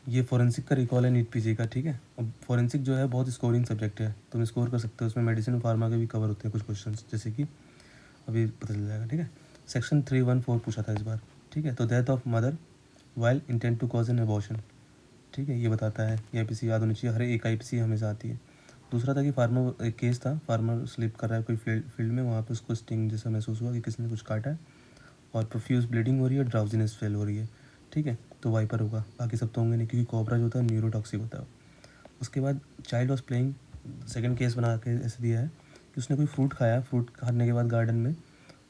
ये फोरेंसिक का रिकॉल है नीट पीजी का, ठीक है। अब फोरेंसिक जो है बहुत स्कोरिंग सब्जेक्ट है, तुम स्कोर कर सकते हो उसमें। मेडिसिन और फार्मा के भी कवर होते हैं कुछ क्वेश्चन, जैसे कि अभी पता चल जाएगा, ठीक है। सेक्शन 314 पूछा था इस बार, ठीक है। तो death of mother while intent to cause an abortion, ठीक है, ये बताता है। ये आईपीसी याद होनी चाहिए, हर एक आईपीसी हमेशा आती है। दूसरा था कि फार्मर, एक केस था, फार्मर स्लिप कर रहा है कोई फील्ड में, वहाँ पे उसको स्टिंग जैसा महसूस हुआ कि किसी ने कुछ काटा है और प्रोफ्यूज ब्लीडिंग हो रही है, ड्राउजीनेस फेल हो रही है, ठीक है। तो वाइपर होगा, बाकी सब तो होंगे नहीं, क्योंकि कोबरा जो होता है न्यूरोटॉक्सिक होता है। उसके बाद child was playing, second case बना के ऐसे दिया है कि उसने कोई फ्रूट खाया, फ्रूट खाने के बाद गार्डन में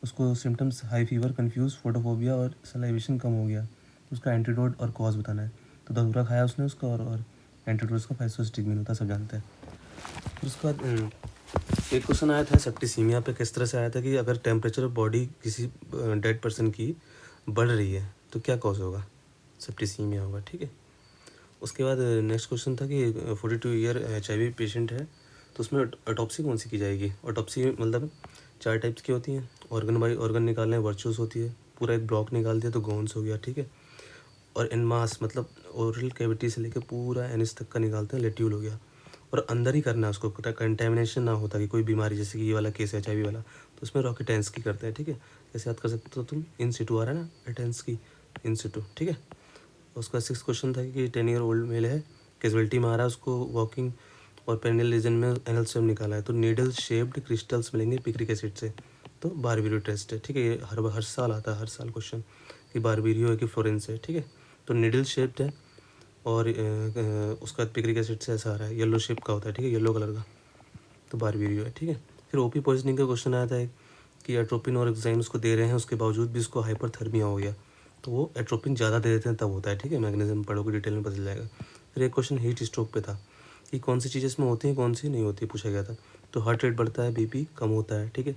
उसको symptoms high fever, confuse, photophobia और सलाइवेशन कम हो गया। उसका एंटीडोट और कॉज बताना है। तो धतूरा खाया उसने उसका, और एंटीडोट उसका फाइसोस्टिग्मिन होता है, सब जानते हैं। फिर उसके बाद एक क्वेश्चन आया था सेप्टिसीमिया पे, किस तरह से आया था कि अगर टेम्परेचर ऑफ बॉडी किसी डेड पर्सन की बढ़ रही है तो क्या कॉज होगा, सेप्टिसीमिया होगा, ठीक है। उसके बाद नेक्स्ट क्वेश्चन था कि 42 ईयर HIV पेशेंट है, तो उसमें ऑटोप्सी कौन सी की जाएगी। ऑटोप्सी मतलब 4 टाइप्स की होती हैं, ऑर्गन बाई ऑर्गन निकालना है, वर्चूस होती है, पूरा एक ब्लॉक निकाल दिया तो गोन्स हो गया, ठीक है। और इन मास मतलब ओरल कैविटी से लेकर पूरा एनिस तक का निकालते हैं, लेट्यूल हो गया। और अंदर ही करना है उसको, कंटेमिनेशन ना होता कि कोई बीमारी, जैसे कि ये वाला केस है HIV वाला, तो उसमें रॉकेटेंस की करते हैं, ठीक है। कैसे याद कर सकते हो तुम, इन सिटू आ रहा है ना, एटेंस की इन सिटू, ठीक है। उसका 6 क्वेश्चन था कि 10 ईयर ओल्ड मेल है, कैजुअलिटी में आ रहा है, उसको वॉकिंग और पेनियल रीजन में एनल स्वेब निकाला है, तो नीडल शेप्ड क्रिस्टल्स मिलेंगे पिक्रिक एसिड से, तो बारबेरियो टेस्ट है, ठीक है। ये हर साल आता है, हर साल क्वेश्चन कि बारबेरियो है कि फ्लोरेंस है, ठीक है। तो नीडल शेप्ड है और उसका पिक्रिक एसिड से ऐसा आ रहा है, येलो शेप का होता है, ठीक है, येलो कलर का, तो बारबेरियो है, ठीक है। फिर ओपी पॉइजनिंग का क्वेश्चन आया था कि एट्रोपिन और एग्जाइम उसको दे रहे हैं, उसके बावजूद भी उसको हाइपरथर्मिया हो गया, तो वो एट्रोपिन ज़्यादा दे देते हैं तब होता है, ठीक है। मैग्नीशियम पढ़ोगे डिटेल में बदल जाएगा। फिर एक क्वेश्चन हीट स्ट्रोक पे था कि कौन सी चीज़ इसमें होती है, कौन सी नहीं होती, पूछा गया था। तो हार्ट रेट बढ़ता है, बीपी कम होता है, ठीक है,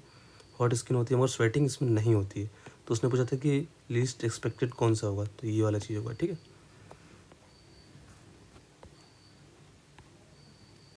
हॉट स्किन होती है, मगर स्वेटिंग इसमें नहीं होती है। तो उसने पूछा था कि लीस्ट एक्सपेक्टेड कौन सा होगा, तो ये वाला चीज़ होगा, ठीक है।